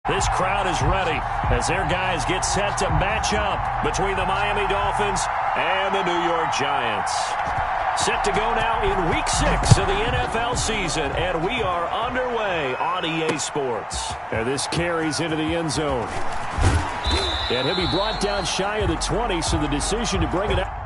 This crowd is ready as their guys get set to match up between the Miami Dolphins and the New York Giants. Set to go now in Week 6 of the NFL season, and we are underway on EA Sports. And this carries into the end zone. And he'll be brought down shy of the 20, so the decision to bring it up.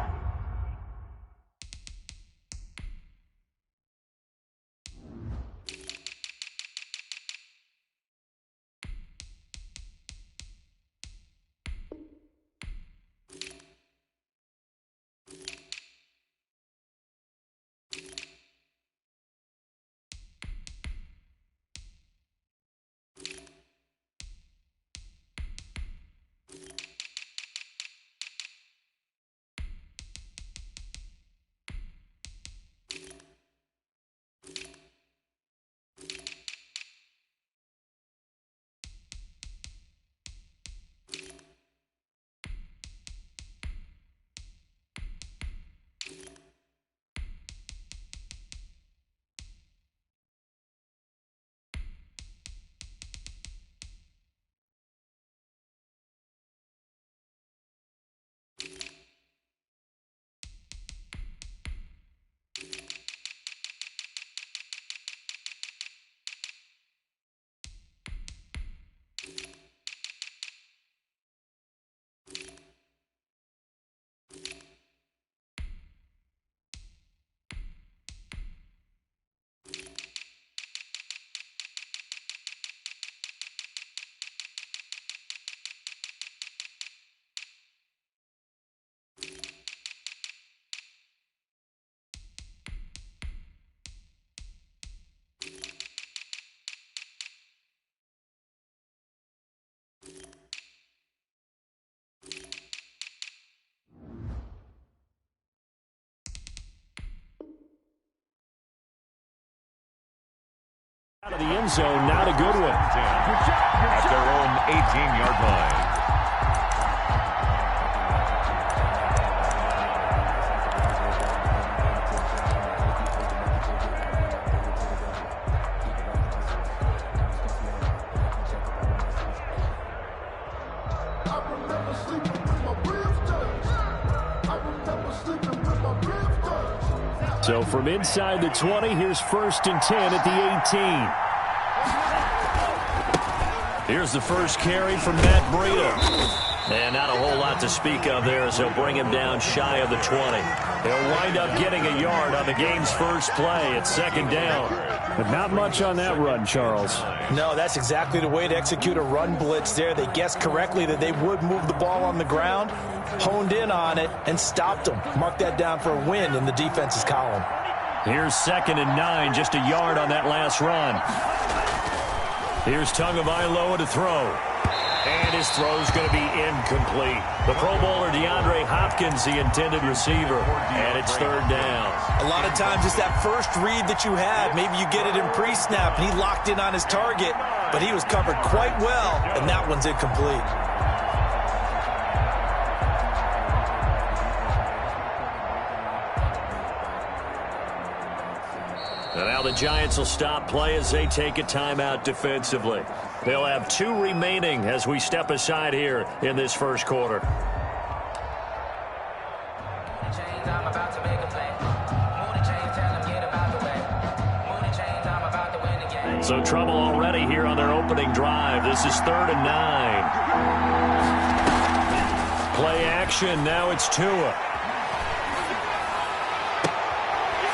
Out of the end zone, not a good one. At their own 18-yard line. So from inside the 20, here's 1st and 10 at the 18. Here's the first carry from Matt Breida. And not a whole lot to speak of there as they'll bring him down shy of the 20. He'll wind up getting a yard on the game's first play at 2nd down. But not much on that run, Charles. No, that's exactly the way to execute a run blitz there. They guessed correctly that they would move the ball on the ground, honed in on it, and stopped them. Mark that down for a win in the defense's column. Here's 2nd and 9, just a yard on that last run. Here's Tagovailoa to throw. And his throw's going to be incomplete. The Pro Bowler DeAndre Hopkins, the intended receiver. And it's 3rd down. A lot of times it's that first read that you have. Maybe you get it in pre-snap, and he locked in on his target. But he was covered quite well, and that one's incomplete. And now the Giants will stop play as they take a timeout defensively. They'll have 2 remaining as we step aside here in this first quarter. So trouble already here on their opening drive. This is 3rd and 9. Play action. Now it's Tua.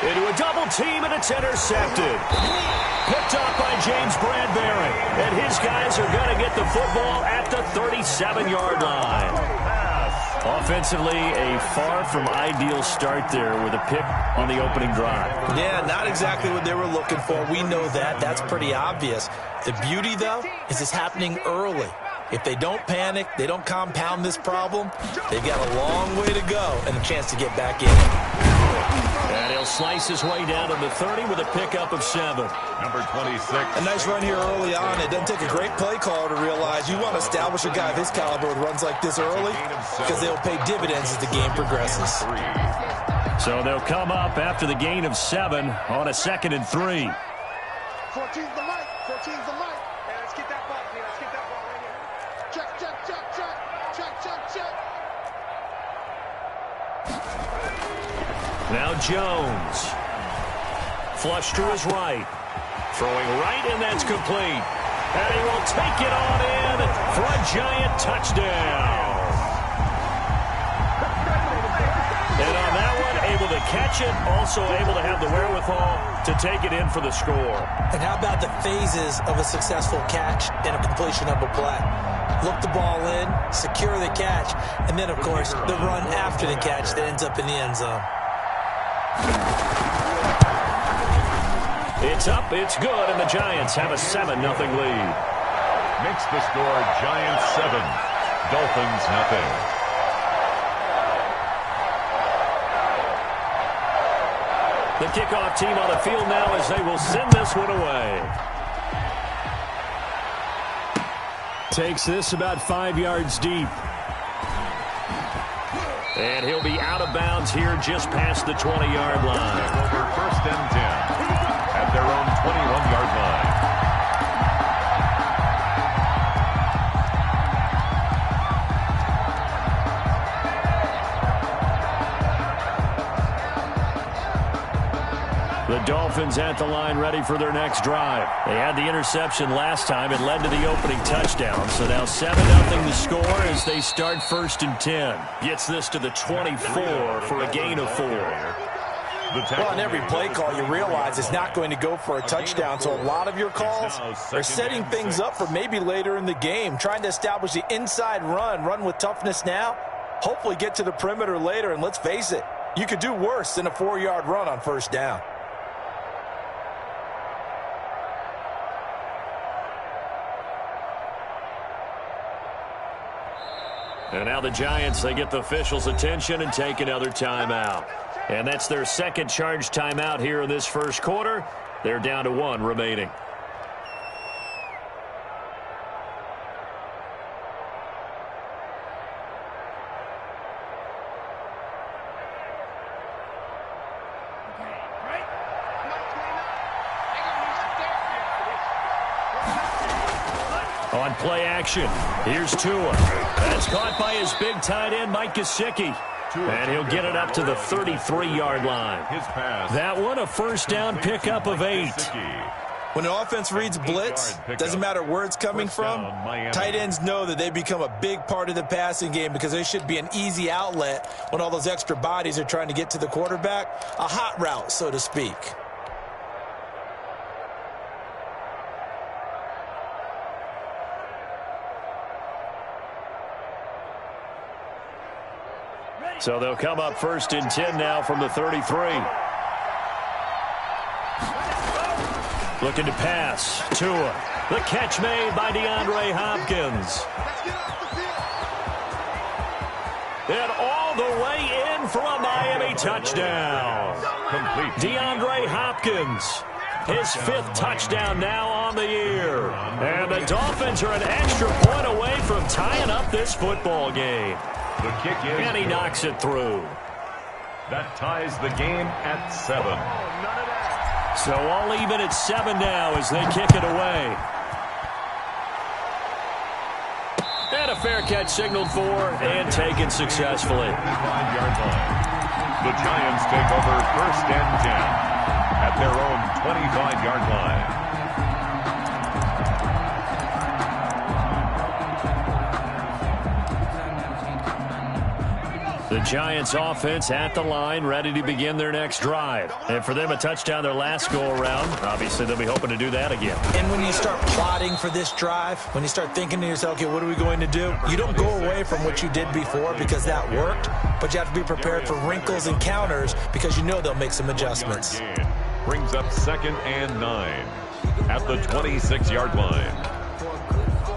Into a double team, and it's intercepted. Picked up by James Bradbury. And his guys are going to get the football at the 37-yard line. Offensively, a far from ideal start there with a pick on the opening drive. Yeah, not exactly what they were looking for. We know that. That's pretty obvious. The beauty, though, is it's happening early. If they don't panic, they don't compound this problem, they've got a long way to go and a chance to get back in. And he'll slice his way down to the 30 with a pickup of 7. Number 26. A nice run here early on. It doesn't take a great play caller to realize you want to establish a guy of his caliber with runs like this early because they'll pay dividends as the game progresses. So they'll come up after the gain of 7 on a 2nd and 3. 14's the light. 14's the light. Let's get that ball. Let's get that ball. Now Jones. Flush to his right. Throwing right, and that's complete. And he will take it on in for a giant touchdown. And on that one, able to catch it, also able to have the wherewithal to take it in for the score. And how about the phases of a successful catch and a completion of a play? Look the ball in, secure the catch, and then, of course, the run after the catch that ends up in the end zone. It's up, it's good, and the Giants have a 7-0 lead. Makes the score Giants 7, Dolphins nothing. The kickoff team on the field now as they will send this one away. Takes this about 5 yards deep. And he'll be out of bounds here just past the 20-yard line. Over first and 10 at their own 21-yard line. The Dolphins at the line ready for their next drive. They had the interception last time. It led to the opening touchdown. So now 7-0 the score as they start first and 10. Gets this to the 24 for a gain of 4. Well, on every play call, you realize it's not going to go for a touchdown. So a lot of your calls are setting things up for maybe later in the game, trying to establish the inside run with toughness now, hopefully get to the perimeter later. And let's face it, you could do worse than a 4-yard run on first down. And now the Giants, they get the officials' attention and take another timeout. And that's their second charge timeout here in this first quarter. They're down to 1 remaining. On play action, here's Tua. That's caught by his big tight end, Mike Gesicki. And he'll get it up to the 33-yard line. That one, a first down pickup of 8. When an offense reads blitz, doesn't matter where it's coming from, tight ends know that they become a big part of the passing game because they should be an easy outlet when all those extra bodies are trying to get to the quarterback. A hot route, so to speak. So they'll come up first and 10 now from the 33. Looking to pass. Tua. The catch made by DeAndre Hopkins. And all the way in for a Miami touchdown. Complete. DeAndre Hopkins. His 5th touchdown now on the year. And the Dolphins are an extra point away from tying up this football game. The kick is and he good. knocks it through. That ties the game at 7. So all even at 7 now as they kick it away. And a fair catch signaled for and taken successfully. 5-yard line. The Giants take over first and 10 at their own 25-yard line. The Giants offense at the line, ready to begin their next drive. And for them, a touchdown their last go-around. Obviously, they'll be hoping to do that again. And when you start plotting for this drive, when you start thinking to yourself, okay, what are we going to do? You don't go away from what you did before because that worked, but you have to be prepared for wrinkles and counters because you know they'll make some adjustments. Brings up 2nd and 9 at the 26-yard line.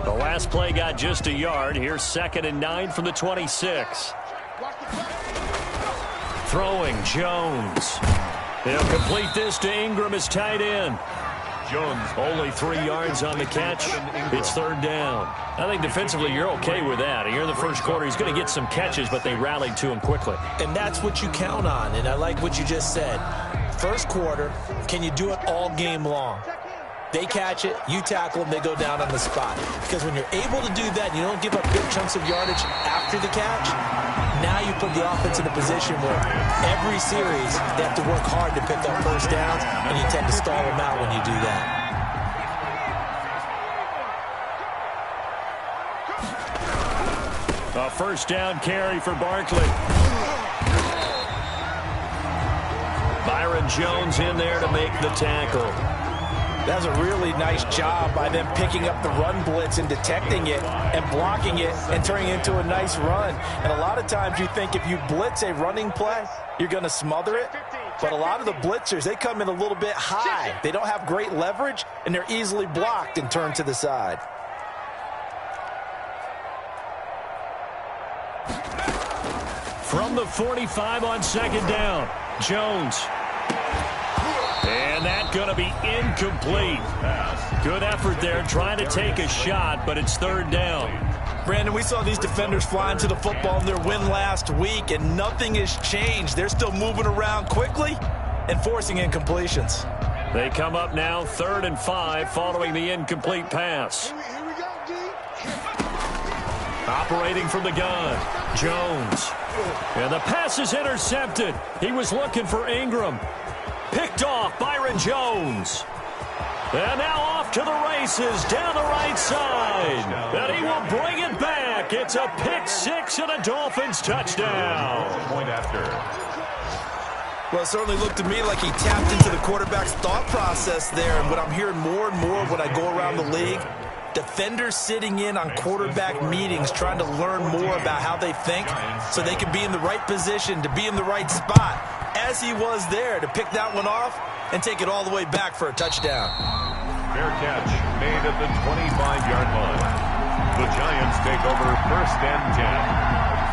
The last play got just a yard. Here's 2nd and 9 from the 26. Throwing, Jones. He'll complete this to Ingram as tight end. Jones only 3 yards on the catch. It's 3rd down. I think defensively you're okay with that. Here in the first quarter, he's going to get some catches, but they rallied to him quickly. And that's what you count on, and I like what you just said. First quarter, can you do it all game long? They catch it, you tackle them, they go down on the spot. Because when you're able to do that, you don't give up big chunks of yardage after the catch, now you put the offense in a position where every series they have to work hard to pick up first downs, and you tend to stall them out when you do that. A first down carry for Barkley. Byron Jones in there to make the tackle. That was a really nice job by them picking up the run blitz and detecting it and blocking it and turning it into a nice run. And a lot of times you think if you blitz a running play, you're going to smother it. But a lot of the blitzers, they come in a little bit high. They don't have great leverage, and they're easily blocked and turned to the side. From the 45 on second down, Jones. And that's going to be incomplete. Good effort there trying to take a shot, but it's third down. Brandon, we saw these defenders flying to the football in their win last week, and nothing has changed. They're still moving around quickly and forcing incompletions. They come up now 3rd and 5 following the incomplete pass. Operating from the gun, Jones. And the pass is intercepted. He was looking for Ingram. Picked off Byron Jones. And now off to the races down the right side. And he will bring it back. It's a pick six and a Dolphins touchdown. Point after. Well, it certainly looked to me like he tapped into the quarterback's thought process there. And what I'm hearing more and more when I go around the league, defenders sitting in on quarterback meetings trying to learn more about how they think so they can be in the right position to be in the right spot, as he was there to pick that one off and take it all the way back for a touchdown. Fair catch made at the 25-yard line. The Giants take over 1st and 10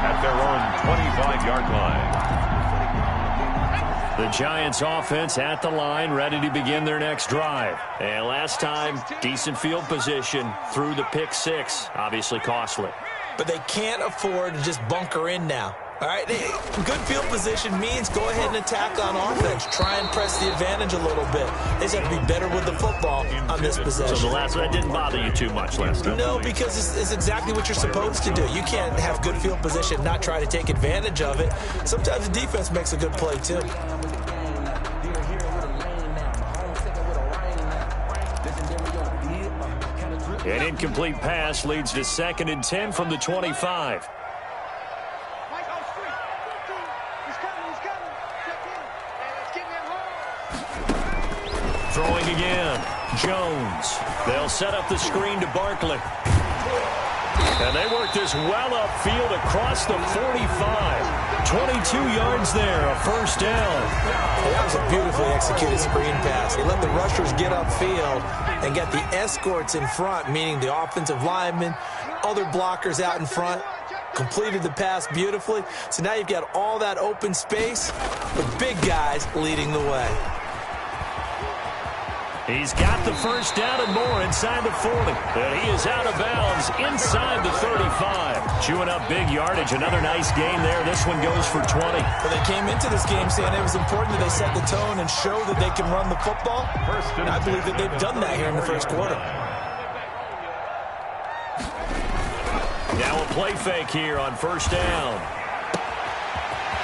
at their own 25-yard line. The Giants offense at the line, ready to begin their next drive. And last time, decent field position through the pick six. Obviously costly. But they can't afford to just bunker in now. All right, good field position means go ahead and attack on offense. Try and press the advantage a little bit. They just have to be better with the football on this possession. So the last one didn't bother you too much last time? No, because it's exactly what you're supposed to do. You can't have good field position, not try to take advantage of it. Sometimes the defense makes a good play, too. An incomplete pass leads to 2nd and 10 from the 25. Throwing again, Jones. They'll set up the screen to Barkley. And they work this well upfield across the 45. 22 yards there, a first down. That was a beautifully executed screen pass. He let the rushers get upfield and got the escorts in front, meaning the offensive linemen, other blockers out in front. Completed the pass beautifully. So now you've got all that open space with big guys leading the way. He's got the first down and more inside the 40. And he is out of bounds inside the 35. Chewing up big yardage. Another nice game there. This one goes for 20. Well, they came into this game saying it was important that they set the tone and show that they can run the football. And I believe that they've done that here in the first quarter. Now a play fake here on first down.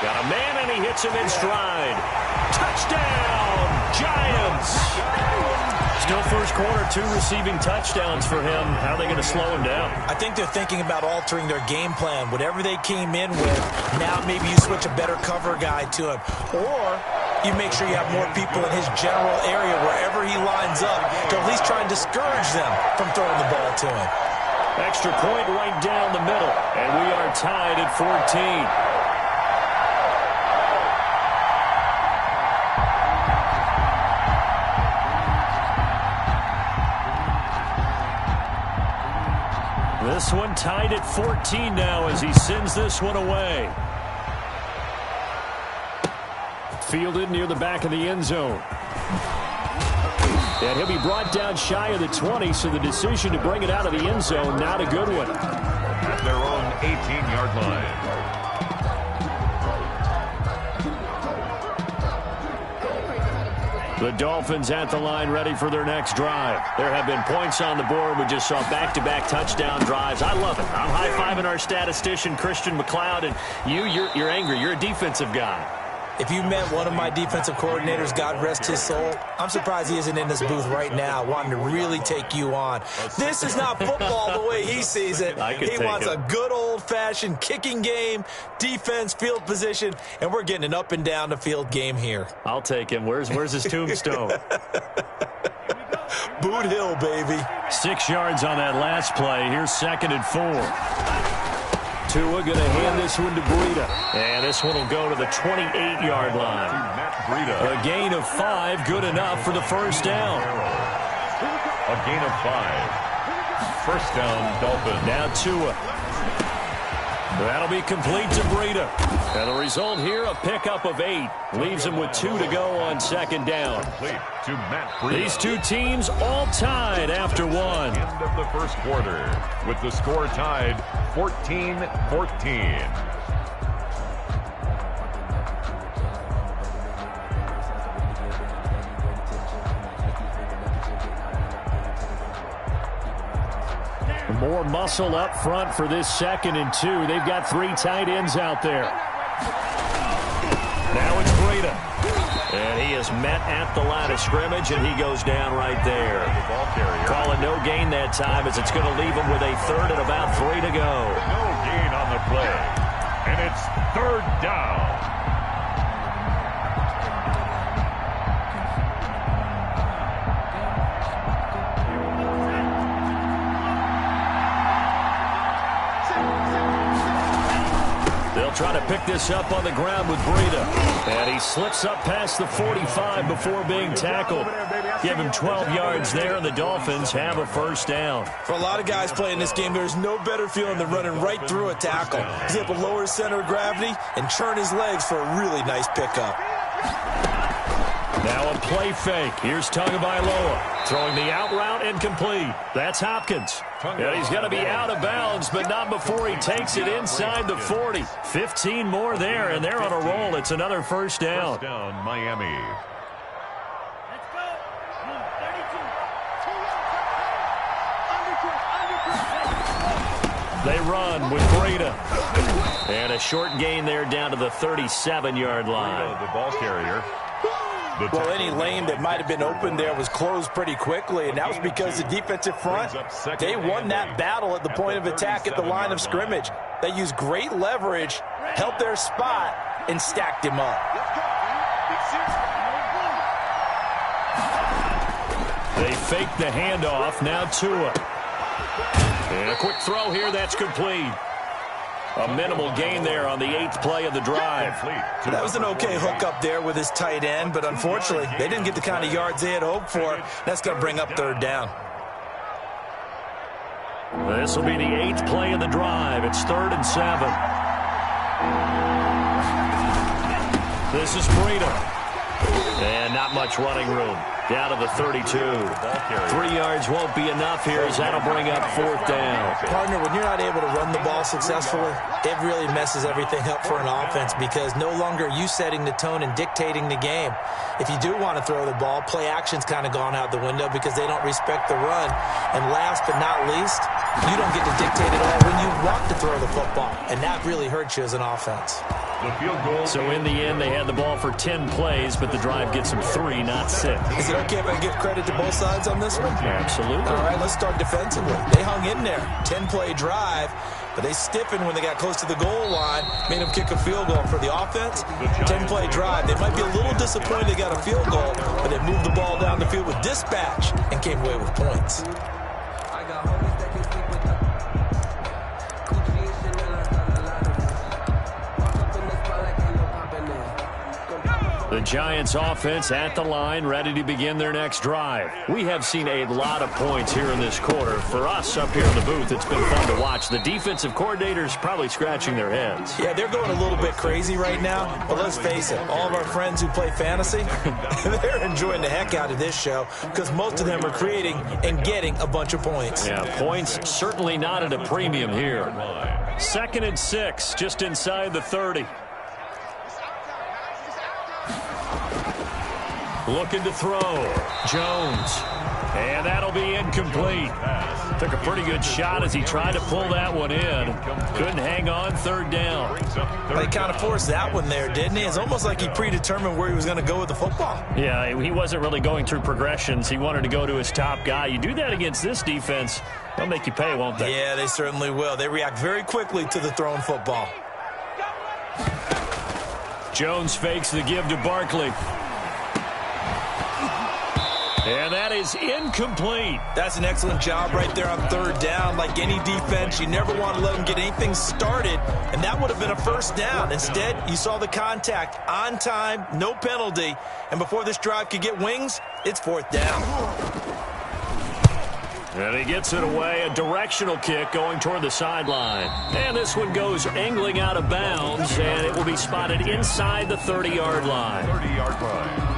Got a man and he hits him in stride. Touchdown, Giants. Still first quarter, 2 receiving touchdowns for him. How are they going to slow him down? I think they're thinking about altering their game plan. Whatever they came in with, now maybe you switch a better cover guy to him. Or you make sure you have more people in his general area wherever he lines up to at least try and discourage them from throwing the ball to him. Extra point right down the middle. And we are tied at 14. This one tied at 14 now as he sends this one away. Fielded near the back of the end zone. And he'll be brought down shy of the 20, so the decision to bring it out of the end zone, not a good one. At their own 18-yard line. The Dolphins at the line ready for their next drive. There have been points on the board. We just saw back-to-back touchdown drives. I love it. I'm high-fiving our statistician, Christian McLeod, and you're angry. You're a defensive guy. If you met one of my defensive coordinators, God rest his soul, I'm surprised he isn't in this booth right now wanting to really take you on. This is not football the way he sees it. He wants a good old-fashioned kicking game, defense, field position, and we're getting an up and down the field game here. I'll take him. Where's his tombstone? Boot Hill, baby. 6 yards on that last play. Here's 2nd and 4. Tua going to hand this one to Breida. And this one will go to the 28-yard line. A gain of 5, good enough for the first down. A gain of 5. First down, Dolphins. Now Tua. That'll be complete to Breida. And the result here, a pickup of 8. Leaves him with 2 to go on 2nd down. To Matt Breida. These two teams all tied after 1. End of the first quarter with the score tied 14-14. More muscle up front for this 2nd and 2. They've got 3 tight ends out there. Now it's Breida. And he is met at the line of scrimmage, and he goes down right there. Call it no gain that time, as it's going to leave him with a 3rd and about 3 to go. No gain on the play. And it's 3rd down. Try to pick this up on the ground with Breida. And he slips up past the 45 before being tackled. Give him 12 yards there, and the Dolphins have a first down. For a lot of guys playing this game, there's no better feeling than running right through a tackle. He's able to lower his center of gravity and churn his legs for a really nice pickup. Now a play fake. Here's Tagovailoa throwing the out route and complete. That's Hopkins. And he's going to be out of bounds, but not before he takes it inside the 40. 15 more there, and they're on a roll. It's another first down. First down, Miami. They run with Breida. And a short gain there down to the 37-yard line. The ball carrier. Well, any lane that might have been open there was closed pretty quickly, and that was because the defensive front, they won that battle at the point of attack at the line of scrimmage. They used great leverage, held their spot, and stacked him up. They fake the handoff. Now Tua. And a quick throw here. That's complete. A minimal gain there on the 8th play of the drive. That was an okay hookup there with his tight end, but unfortunately, they didn't get the kind of yards they had hoped for. That's going to bring up 3rd down. This will be the 8th play of the drive. It's 3rd and 7. This is Breida. And not much running room. Down to the 32. 3 yards won't be enough here, as that'll bring up 4th down. Partner, when you're not able to run the ball successfully, it really messes everything up for an offense, because no longer are you setting the tone and dictating the game. If you do want to throw the ball, play action's kind of gone out the window because they don't respect the run. And last but not least, you don't get to dictate it all when you want to throw the football, and that really hurts you as an offense. The field goal. So in the end, they had the ball for 10 plays, but the drive gets them 3, not 6. Is it okay if I give credit to both sides on this one? Absolutely. All right, let's start defensively. They hung in there. 10-play drive, but they stiffened when they got close to the goal line, made them kick a field goal. For the offense, 10-play drive. They might be a little disappointed they got a field goal, but they moved the ball down the field with dispatch and came away with points. The Giants offense at the line, ready to begin their next drive. We have seen a lot of points here in this quarter. For us up here in the booth, it's been fun to watch. The defensive coordinators probably scratching their heads. Yeah, they're going a little bit crazy right now, but let's face it, all of our friends who play fantasy, they're enjoying the heck out of this show because most of them are creating and getting a bunch of points. Yeah, points certainly not at a premium here. 2nd and 6, just inside the 30. Looking to throw. Jones. And that'll be incomplete. Took a pretty good shot as he tried to pull that one in. Couldn't hang on, third down. Well, he kind of forced that one there, didn't he? It's almost like he predetermined where he was going to go with the football. Yeah, he wasn't really going through progressions. He wanted to go to his top guy. You do that against this defense, they'll make you pay, won't they? Yeah, they certainly will. They react very quickly to the thrown football. Jones fakes the give to Barkley. And that is incomplete. That's an excellent job right there on third down. Like any defense, you never want to let them get anything started, and that would have been a first down. Instead, you saw the contact on time, no penalty, and before this drive could get wings, it's fourth down. And he gets it away, a directional kick going toward the sideline. And this one goes angling out of bounds, and it will be spotted inside the 30-yard line. 30-yard line.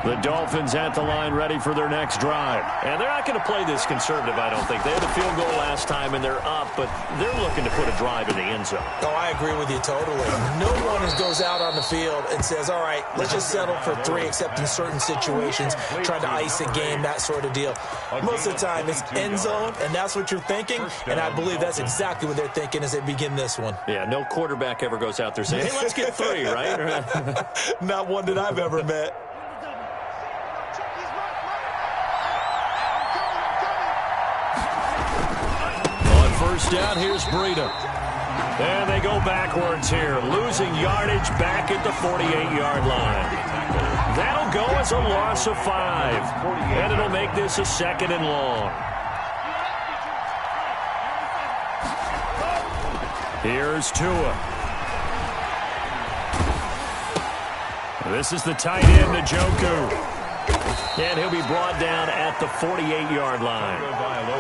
The Dolphins at the line ready for their next drive. And they're not going to play this conservative, I don't think. They had a field goal last time, and they're up, but they're looking to put a drive in the end zone. Oh, I agree with you totally. No one goes out on the field and says, all right, let's just settle for 3, except in certain situations, trying to ice a game, that sort of deal. Most of the time, it's end zone, and that's what you're thinking, and I believe that's exactly what they're thinking as they begin this one. Yeah, no quarterback ever goes out there saying, hey, let's get 3, right? Not one that I've ever met. First down, here's Breida. And they go backwards here, losing yardage back at the 48-yard line. That'll go as a loss of 5, and it'll make this a 2nd and long. Here's Tua. This is the tight end, Njoku. And he'll be brought down at the 48-yard line.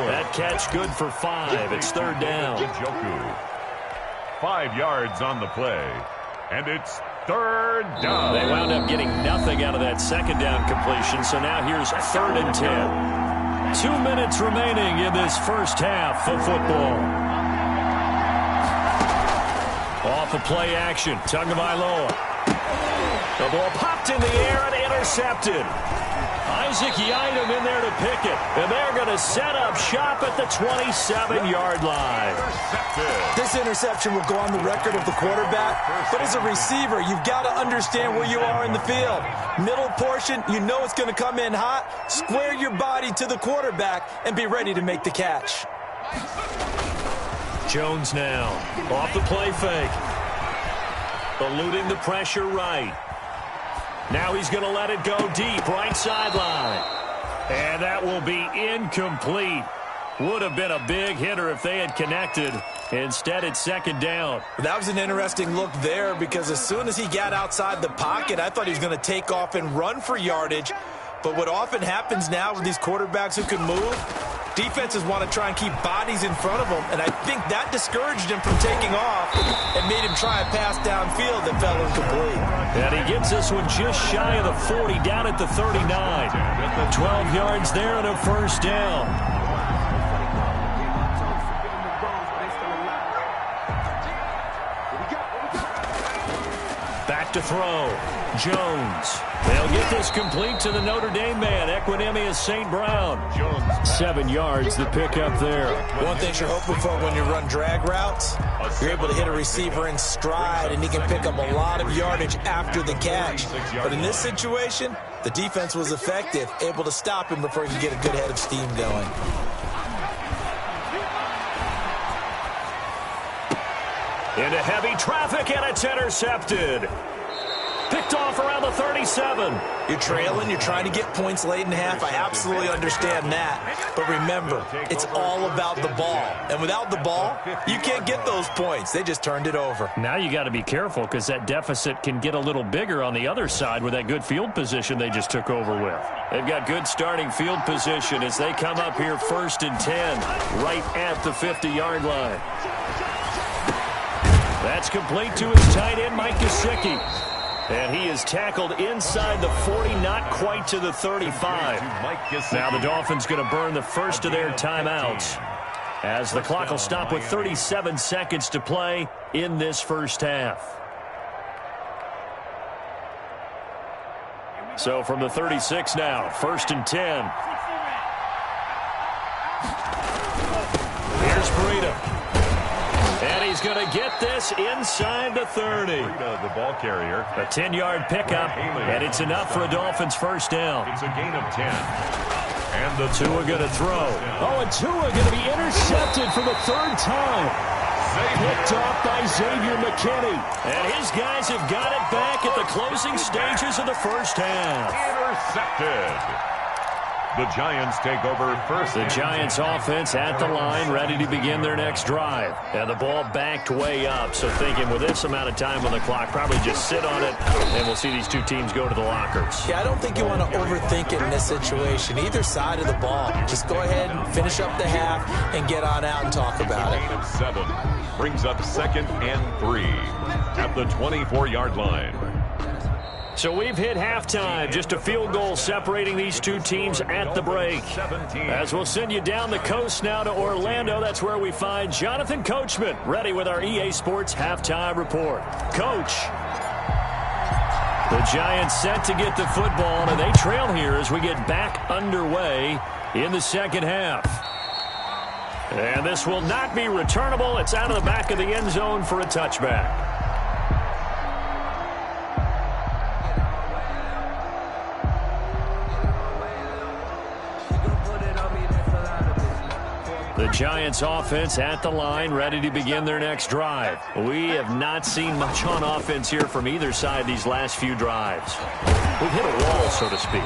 That catch good for 5. It's third down. 5 yards on the play. And it's third down. They wound up getting nothing out of that second down completion. So now here's 3rd and 10. 2 minutes remaining in this first half of football. Off of play action. Tagovailoa. The ball popped in the air and intercepted. Isaac Yiadom in there to pick it. And they're going to set up shop at the 27-yard line. This interception will go on the record of the quarterback. But as a receiver, you've got to understand where you are in the field. Middle portion, you know it's going to come in hot. Square your body to the quarterback and be ready to make the catch. Jones now off the play fake. Eluding the pressure right. Now he's going to let it go deep, right sideline. And that will be incomplete. Would have been a big hitter if they had connected. Instead, it's 2nd down. That was an interesting look there because as soon as he got outside the pocket, I thought he was going to take off and run for yardage. But what often happens now with these quarterbacks who can move, defenses want to try and keep bodies in front of them, and I think that discouraged him from taking off and made him try a pass downfield that fell incomplete. And he gets this one just shy of the 40, down at the 39. 12 yards there and a first down. Back to throw. Jones. They'll get this complete to the Notre Dame man, Equinemius St. Brown. 7 yards, the pickup there. One thing you're hoping for when you run drag routes, you're able to hit a receiver in stride, and he can pick up a lot of yardage after the catch. But in this situation, the defense was effective, able to stop him before he could get a good head of steam going. Into heavy traffic, and it's intercepted. Picked off around the 37. You're trailing. You're trying to get points late in half. I absolutely understand that. But remember, it's all about the ball. And without the ball, you can't get those points. They just turned it over. Now you got to be careful because that deficit can get a little bigger on the other side with that good field position they just took over with. They've got good starting field position as they come up here 1st and 10, right at the 50-yard line. That's complete to his tight end, Mike Gesicki. And he is tackled inside the 40, not quite to the 35. Now the Dolphins going to burn the first of their timeouts, as the clock will stop with 37 seconds to play in this first half. So from the 36 now, 1st and 10. Here's Breida. And he's going to get this inside the 30. The ball carrier. A 10-yard pickup, and it's enough for a Dolphins first down. It's a gain of 10. And the Tua going to throw. Oh, and Tua going to be intercepted for the 3rd time. Picked off by Xavier McKinney. And his guys have got it back at the closing stages of the first half. Intercepted. The Giants take over first. The Giants offense at the line, ready to begin their next drive. And the ball backed way up, so thinking with this amount of time on the clock, probably just sit on it, and we'll see these two teams go to the lockers. Yeah, I don't think you want to overthink it in this situation. Either side of the ball. Just go ahead and finish up the half and get on out and talk about it. Gain of 7 brings up 2nd and 3 at the 24-yard line. So we've hit halftime, just a field goal separating these two teams at the break. As we'll send you down the coast now to Orlando, that's where we find Jonathan Coachman, ready with our EA Sports Halftime Report. Coach. The Giants set to get the football, and they trail here as we get back underway in the second half. And this will not be returnable. It's out of the back of the end zone for a touchback. The Giants offense at the line, ready to begin their next drive. We have not seen much on offense here from either side these last few drives. We've hit a wall, so to speak.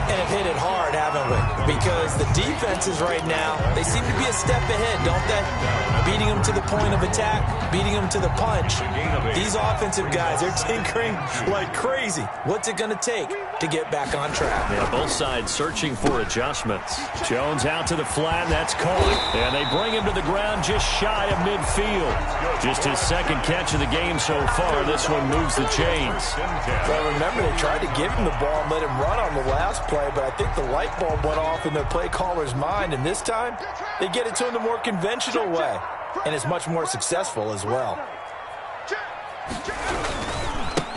And have hit it hard, haven't we? Because the defenses right now, they seem to be a step ahead, don't they? Beating them to the point of attack, beating them to the punch. These offensive guys, they're tinkering like crazy. What's it going to take to get back on track? Yeah, both sides searching for adjustments. Jones out to the flat, that's caught. And they bring him to the ground just shy of midfield. Just his 2nd catch of the game so far. This one moves the chains. Well, remember, they tried to give him the ball and let him run on the last play, but I think the light bulb went off in their play caller's mind, and this time they get it to him the more conventional way, and it's much more successful as well.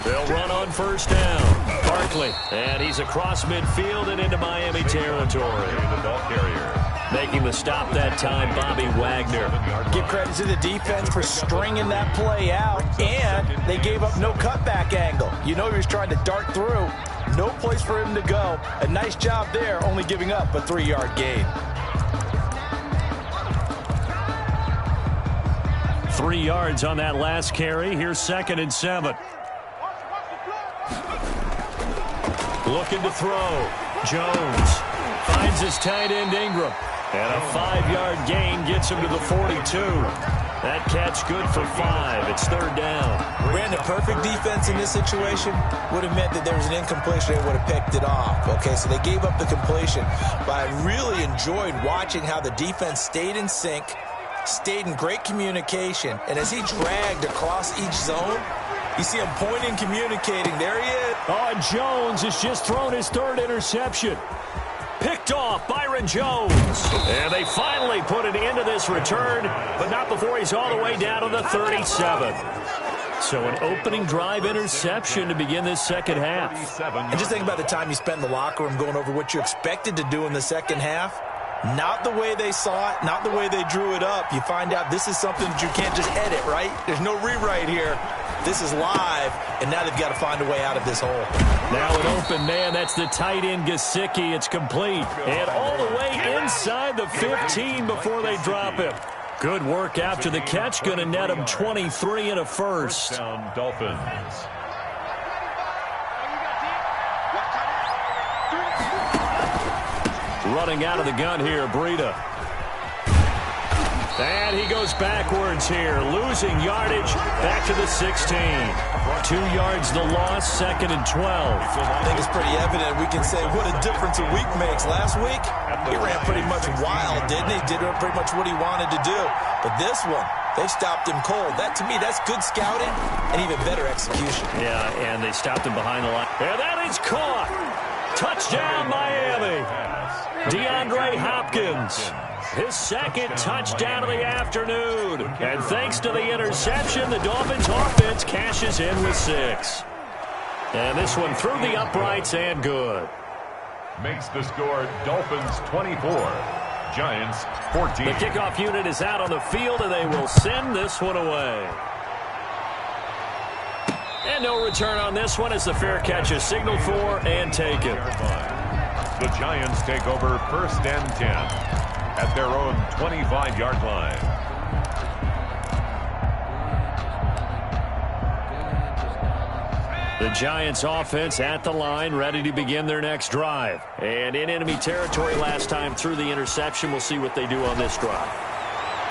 They'll run on first down. Barkley, and he's across midfield and into Miami territory. The ball carrier. Making the stop that time, Bobby Wagner. Give credit to the defense for stringing that play out, and they gave up no cutback angle. You know he was trying to dart through. No place for him to go. A nice job there, only giving up a 3-yard gain. 3 yards on that last carry. Here's 2nd and 7. Looking to throw. Jones finds his tight end Ingram. And a 5-yard gain gets him to the 42. That catch good for 5. It's 3rd down. Brandon, perfect defense in this situation would have meant that there was an incompletion. They would have picked it off. Okay, so they gave up the completion. But I really enjoyed watching how the defense stayed in sync, stayed in great communication. And as he dragged across each zone, you see him pointing, communicating. There he is. Oh, and Jones has just thrown his 3rd interception. Picked off Byron Jones. And they finally put an end to this return, but not before he's all the way down to the 37. So an opening drive interception to begin this second half. And just think about the time you spent in the locker room going over what you expected to do in the second half. Not the way they saw it, not the way they drew it up. You find out this is something that you can't just edit, right? There's no rewrite here. This is live, and now they've got to find a way out of this hole. Now an open man. That's the tight end, Gesicki. It's complete. And all the way inside the 15 before they drop him. Good work after the catch. Going to net him 23 and a first. Down Dolphins. Running out of the gun here, Breida. And he goes backwards here, losing yardage back to the 16. 2 yards the loss, 2nd and 12. I think it's pretty evident. We can say what a difference a week makes. Last week, he ran pretty much wild, didn't he? Did pretty much what he wanted to do. But this one, They stopped him cold. That, to me, that's good scouting and even better execution. Yeah, and they stopped him behind the line. And that is caught. Touchdown, Miami. DeAndre Hopkins, his second touchdown of the afternoon. And thanks to the interception, the Dolphins offense cashes in with 6. And this one through the uprights and good. Makes the score Dolphins 24, Giants 14. The kickoff unit is out on the field, and they will send this one away. And no return on this one as the fair catch is signaled for and taken. The Giants take over 1st and 10 at their own 25-yard line. The Giants offense at the line, ready to begin their next drive. And in enemy territory last time through the interception. We'll see what they do on this drive.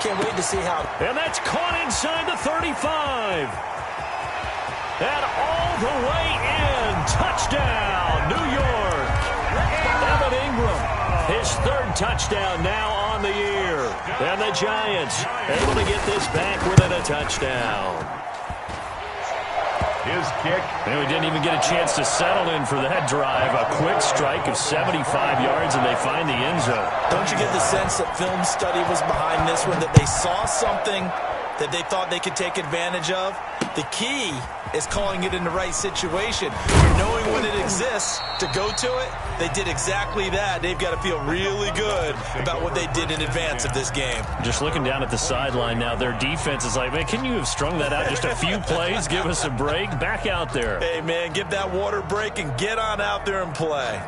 Can't wait to see how. And that's caught inside the 35. And all the way in. Touchdown, New York. Evan Ingram, his 3rd touchdown now on the year. And the Giants able to get this back within a touchdown. His kick. And we didn't even get a chance to settle in for that drive. A quick strike of 75 yards, and they find the end zone. Don't you get the sense that film study was behind this one, that they saw something that they thought they could take advantage of? The key is calling it in the right situation. Knowing when it exists to go to it, they did exactly that. They've got to feel really good about what they did in advance of this game. Just looking down at the sideline now, their defense is like, man, can you have strung that out just a few plays? Give us a break. Back out there. Hey, man, give that water break and get on out there and play.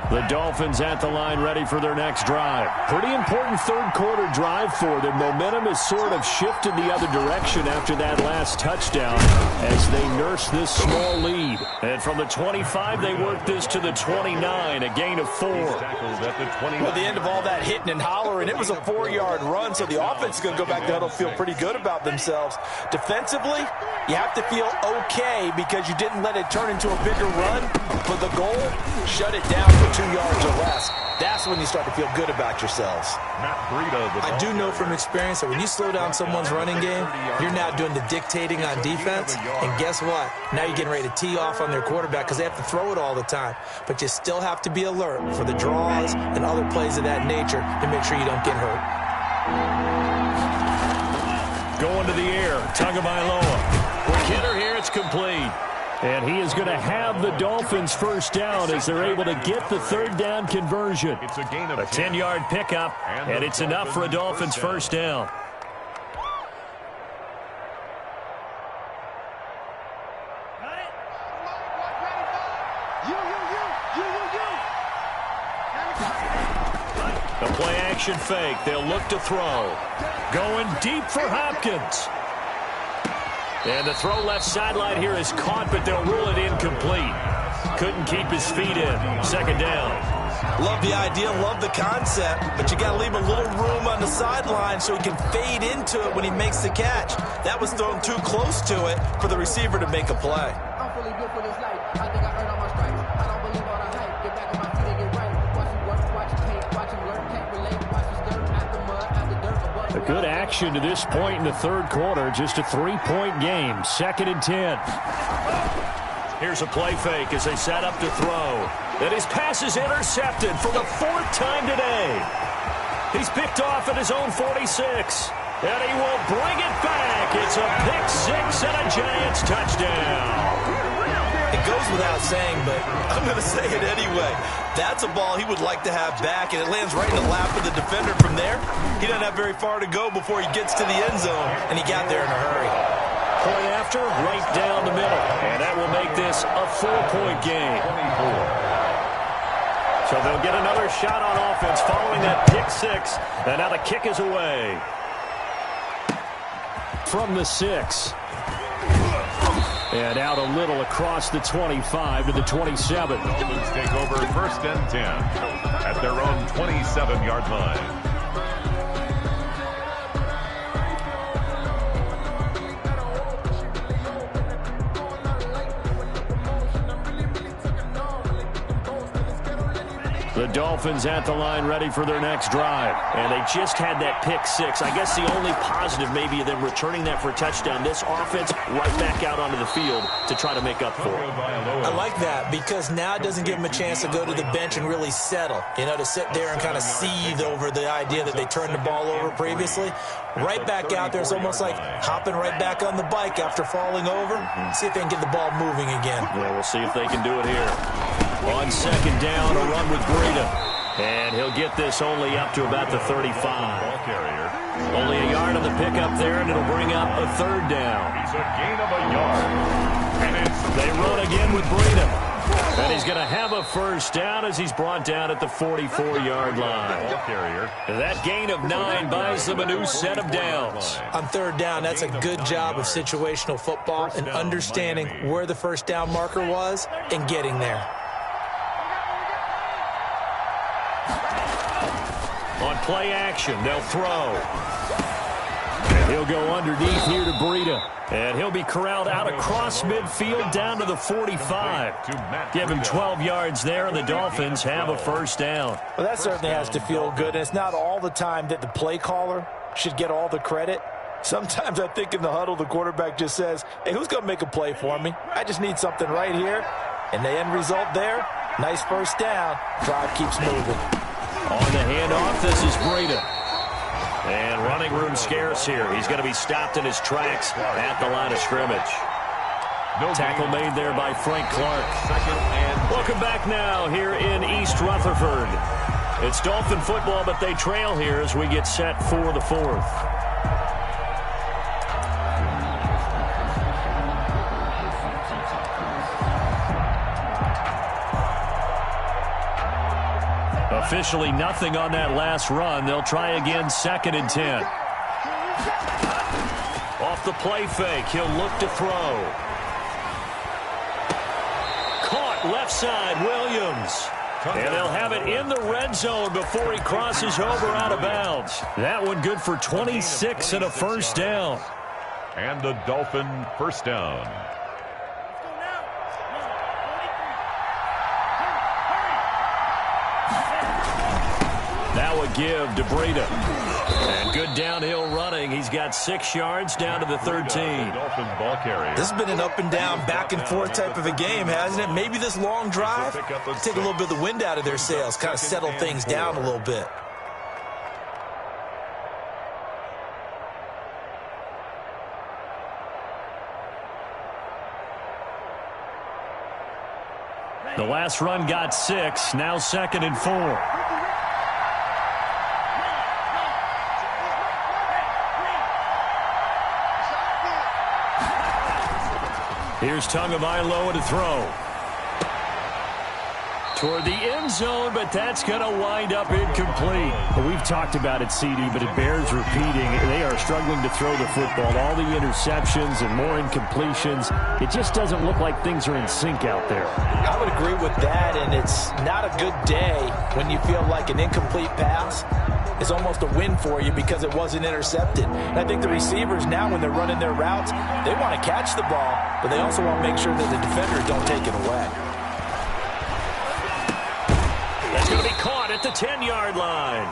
The Dolphins at the line ready for their next drive. Pretty important 3rd quarter drive for them. Momentum has sort of shifted the other direction after that last touchdown as they nurse this small lead. And from the 25, they work this to the 29, a gain of 4. Well, the end of all that hitting and hollering, it was a 4-yard run, so the offense is going to go back to huddle, feel pretty good about themselves. Defensively, you have to feel okay because you didn't let it turn into a bigger run. But the goal, shut it down for 2 yards or less. That's when you start to feel good about yourselves. I do know from experience that when you slow down someone's running game, you're now doing the dictating on defense. And guess what? Now you're getting ready to tee off on their quarterback because they have to throw it all the time. But you still have to be alert for the draws and other plays of that nature to make sure you don't get hurt. Going to the air, Tagovailoa. Quick hitter here, it's complete. And he is going to have the Dolphins first down as they're able to get the 3rd down conversion. It's a gain of a 10-yard pickup, and it's enough for a Dolphins first down. The play action fake. They'll look to throw. Going deep for Hopkins. And the throw left sideline here is caught, but they'll rule it incomplete. Couldn't keep his feet in. 2nd down. Love the idea, love the concept, but you got to leave a little room on the sideline so he can fade into it when he makes the catch. That was thrown too close to it for the receiver to make a play. I'm fully good for this life. I think I earned all my stripes. I don't believe all the hype. Get back on my feet and get right. Watch him work, watch him hate, watch him learn, can't relate. Watch him stir at the mud, at the dirt. A good action to this point in the 3rd quarter. Just a 3-point game. 2nd and 10. Here's a play fake as they set up to throw. And his pass is intercepted for the 4th time today. He's picked off at his own 46. And he will bring it back. It's a pick 6 and a Giants touchdown. It goes without saying, but I'm going to say it anyway. That's a ball he would like to have back, and it lands right in the lap of the defender from there. He doesn't have very far to go before he gets to the end zone, and he got there in a hurry. Point after, right down the middle. And that will make this a 4-point game. So they'll get another shot on offense following that pick 6. And now the kick is away. From the 6. And out a little across the 25 to the 27. Dolphins take over 1st and 10 at their own 27-yard line. Dolphins at the line ready for their next drive. And they just had that pick six. I guess the only positive maybe of them returning that for a touchdown. This offense right back out onto the field to try to make up for it. I like that because now it doesn't give them a chance to go to the bench and really settle. You know, to sit there and kind of seethe over the idea that they turned the ball over previously. Right back out there. It's almost like hopping right back on the bike after falling over. See if they can get the ball moving again. Yeah, we'll see if they can do it here. On second down, a run with Breida. And he'll get this only up to about the 35. Only a yard on the pickup there, and it'll bring up a third down. He's a gain of a yard. And They run again with Breida. And he's going to have a first down as he's brought down at the 44-yard line. That gain of 9 buys them a new set of downs. On third down, that's a good job of situational football and understanding where the first down marker was and getting there. On play action, they'll throw. And he'll go underneath here to Breida. And he'll be corralled out across midfield down to the 45. Give him 12 yards there, and the Dolphins have a first down. Well, that certainly has to feel good. And it's not all the time that the play caller should get all the credit. Sometimes I think in the huddle, the quarterback just says, hey, who's going to make a play for me? I just need something right here. And the end result there, nice first down. Drive keeps moving. On the handoff, this is Breida. And running room scarce here. He's going to be stopped in his tracks at the line of scrimmage. Tackle made there by Frank Clark. Welcome back now here in East Rutherford. It's Dolphin football, but they trail here as we get set for the fourth. Officially nothing on that last run. They'll try again, second and 10. Off the play fake, he'll look to throw. Caught left side, Williams. And they'll have it in the red zone before he crosses over out of bounds. That one good for 26 and a first down. And the Dolphin first down. That would give to Breida. And good downhill running. He's got 6 yards down to the 13. This has been an up and down, back and forth type of a game, hasn't it? Maybe this long drive, take a little bit of the wind out of their sails, kind of settle things down a little bit. The last run got 6. Now second and 4. Here's Tagovailoa to throw. Toward the end zone, but that's going to wind up incomplete. Well, we've talked about it, CD, but it bears repeating. They are struggling to throw the football. All the interceptions and more incompletions. It just doesn't look like things are in sync out there. I would agree with that, and it's not a good day when you feel like an incomplete pass is almost a win for you because it wasn't intercepted. And I think the receivers now, when they're running their routes, they want to catch the ball, but they also want to make sure that the defenders don't take it away. That's going to be caught at the 10-yard line.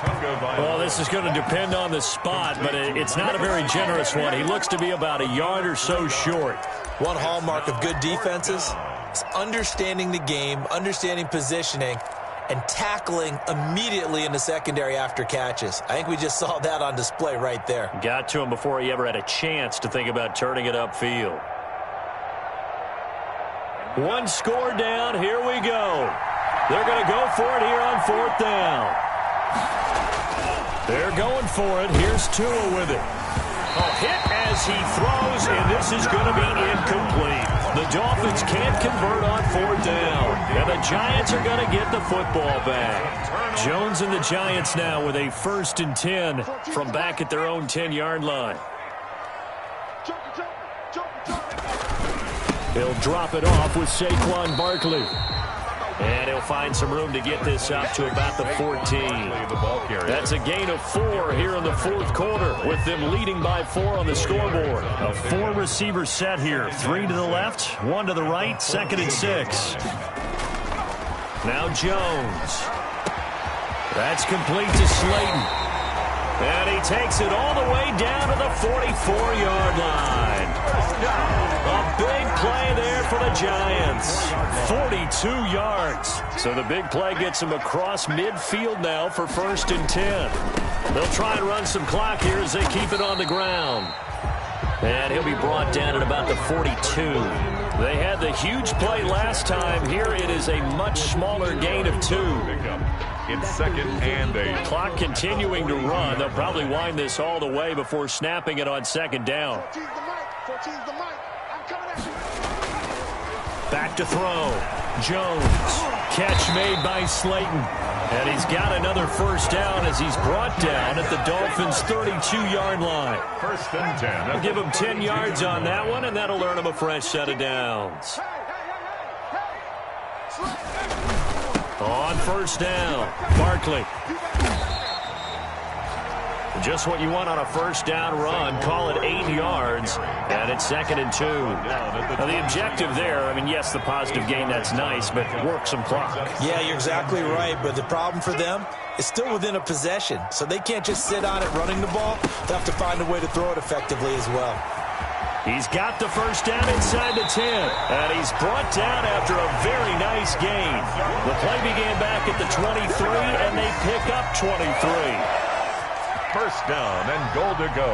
Well, this is going to depend on the spot, but it's not a very generous one. He looks to be about a yard or so short. One hallmark of good defenses is understanding the game, understanding positioning, and tackling immediately in the secondary after catches. I think we just saw that on display right there. Got to him before he ever had a chance to think about turning it upfield. One score down. Here we go. They're going to go for it here on fourth down. They're going for it. Here's Tua with it. A hit as he throws, and this is going to be incomplete. The Dolphins can't convert on fourth down, and the Giants are going to get the football back. Jones and the Giants now with a 1st and 10 from back at their own 10-yard line. He'll drop it off with Saquon Barkley. And he'll find some room to get this up to about the 14. That's a gain of 4 here in the fourth quarter, with them leading by 4 on the scoreboard. A 4-receiver set here. 3 to the left, 1 to the right, 2nd and 6. Now Jones. That's complete to Slayton. And he takes it all the way down to the 44-yard line. A big play there for the Giants. 42 yards. So the big play gets him across midfield now for 1st and 10. They'll try and run some clock here as they keep it on the ground. And he'll be brought down at about the 42. They had the huge play last time. Here it is a much smaller gain of 2. It's 2nd and 8. Clock continuing to run. They'll probably wind this all the way before snapping it on 2nd down. Back to throw. Jones. Catch made by Slayton. And he's got another 1st down as he's brought down at the Dolphins' 32-yard line. 1st and 10. I'll give him 10 yards on that one, and that'll earn him a fresh set of downs. On 1st down, Barkley. Just what you want on a 1st down run. Call it 8 yards, and it's 2nd and 2. Now, the objective there, I mean, yes, the positive gain, that's nice, but work some clock. Yeah, you're exactly right, but the problem for them is still within a possession, so they can't just sit on it running the ball. They'll have to find a way to throw it effectively as well. He's got the 1st down inside the 10, and he's brought down after a very nice gain. The play began back at the 23, and they pick up 23. 1st down and goal to go.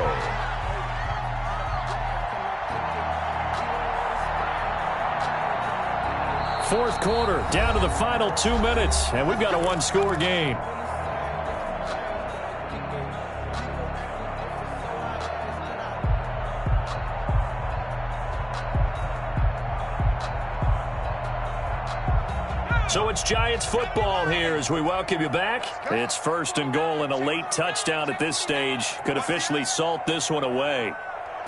Fourth quarter, down to the final 2 minutes, and we've got a one-score game. So it's Giants football here as we welcome you back. It's 1st and goal and a late touchdown at this stage. Could officially salt this one away.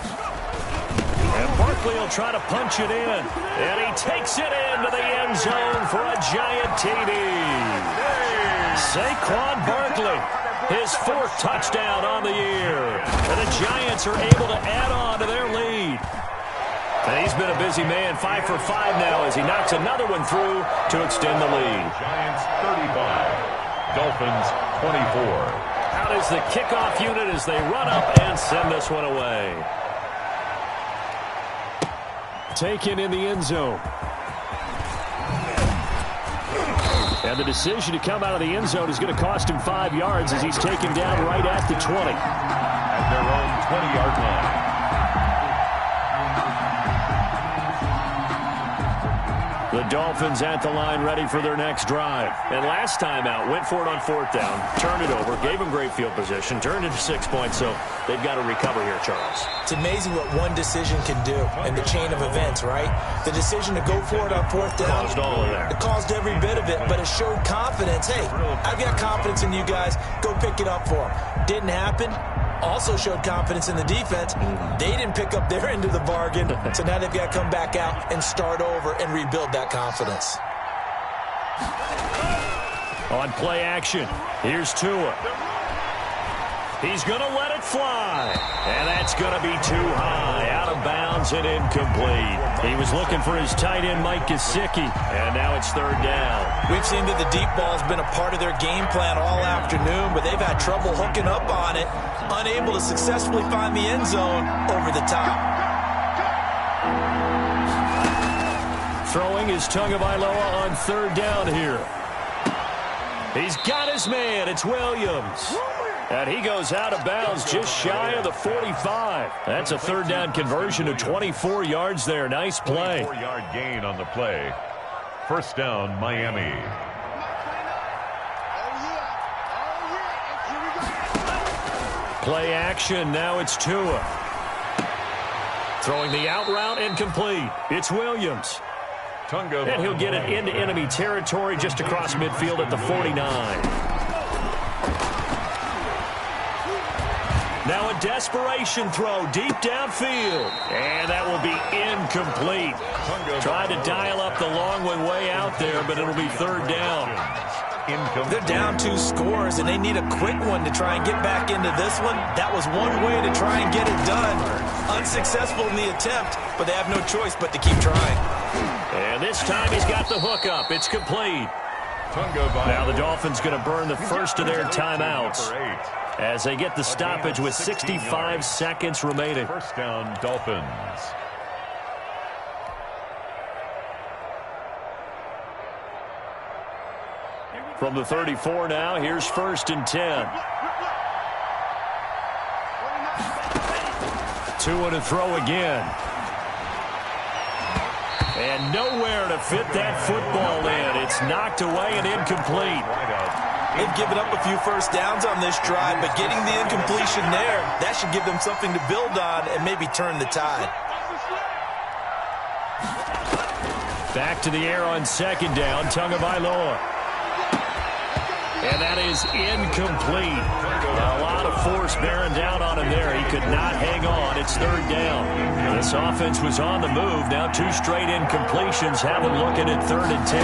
And Barkley will try to punch it in. And he takes it into the end zone for a Giant TD. Saquon Barkley, his 4th touchdown on the year. And the Giants are able to add on to their lead. And he's been a busy man, 5 for 5 now as he knocks another one through to extend the lead. Giants 35, Dolphins 24. Out is the kickoff unit as they run up and send this one away. Taken in the end zone. And the decision to come out of the end zone is going to cost him 5 yards as he's taken down right at the 20. At their own 20-yard line. The Dolphins at the line ready for their next drive. And last time out, went for it on 4th down, turned it over, gave them great field position, turned it to 6 points, so they've got to recover here, Charles. It's amazing what one decision can do in the chain of events, right? The decision to go for it on 4th down. Caused all of that. It caused every bit of it, but it showed confidence. Hey, I've got confidence in you guys. Go pick it up for them. Didn't happen. Also showed confidence in the defense. They didn't pick up their end of the bargain, so now they've got to come back out and start over and rebuild that confidence. On play action, here's Tua. He's going to let it fly. And that's going to be too high. Out of bounds and incomplete. He was looking for his tight end, Mike Gesicki. And now it's 3rd down. We've seen that the deep ball's been a part of their game plan all afternoon, but they've had trouble hooking up on it. Unable to successfully find the end zone over the top. Throwing is Tagovailoa on 3rd down here. He's got his man. It's Williams. And he goes out of bounds just shy of the 45. That's a 3rd down conversion of 24 yards there. Nice play. 4-yard gain on the play. 1st down, Miami. Play action. Now it's Tua. Throwing the out route incomplete. It's Williams. And he'll get it into enemy territory just across midfield at the 49. Now a desperation throw deep downfield. And that will be incomplete. Tried to dial up the long one way out there, but it'll be 3rd down. They're down 2 scores, and they need a quick one to try and get back into this one. That was one way to try and get it done. Unsuccessful in the attempt, but they have no choice but to keep trying. And this time he's got the hook up. It's complete. Now the Dolphins going to burn the first of their timeouts as they get the stoppage with 65 seconds remaining. First down, Dolphins. From the 34 now, here's 1st and 10. Tua to throw again. And nowhere to fit that football in. It's knocked away and incomplete. They've given up a few first downs on this drive, but getting the incompletion there, that should give them something to build on and maybe turn the tide. Back to the air on 2nd down, Tagovailoa. And that is incomplete. A lot of force bearing down on him there. He could not hang on. It's 3rd down. This offense was on the move. Now 2 straight incompletions have him looking at 3rd and 10.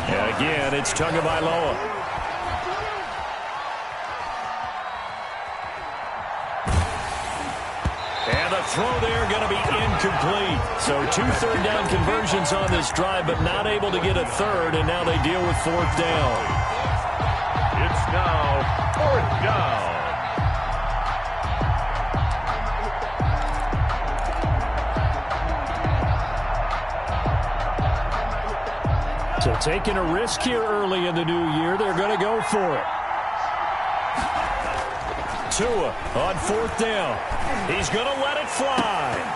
And again, it's Tagovailoa. And the throw there going to be incomplete. So 2 3rd down conversions on this drive, but not able to get a 3rd, and now they deal with 4th down. It's now 4th down. So taking a risk here early in the new year, they're going to go for it. Tua on 4th down. He's going to let it fly.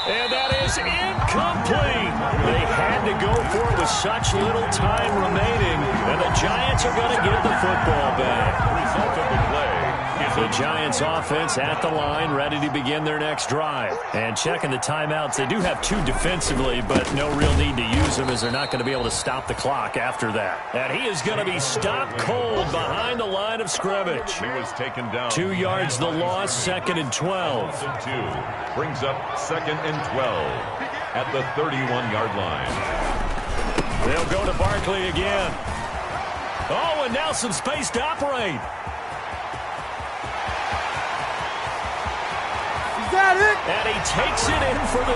And that is incomplete. They had to go for it with such little time remaining, and the Giants are going to get the football back. Result of the play. The Giants offense at the line, ready to begin their next drive. And checking the timeouts, they do have 2 defensively, but no real need to use them as they're not going to be able to stop the clock after that. And he is going to be stopped cold behind the line of scrimmage. He was taken down. 2 yards the loss, 2nd and 12. 2 brings up 2nd and 12 at the 31-yard line. They'll go to Barkley again. Oh, and now some space to operate. Is that it? And he takes it in for the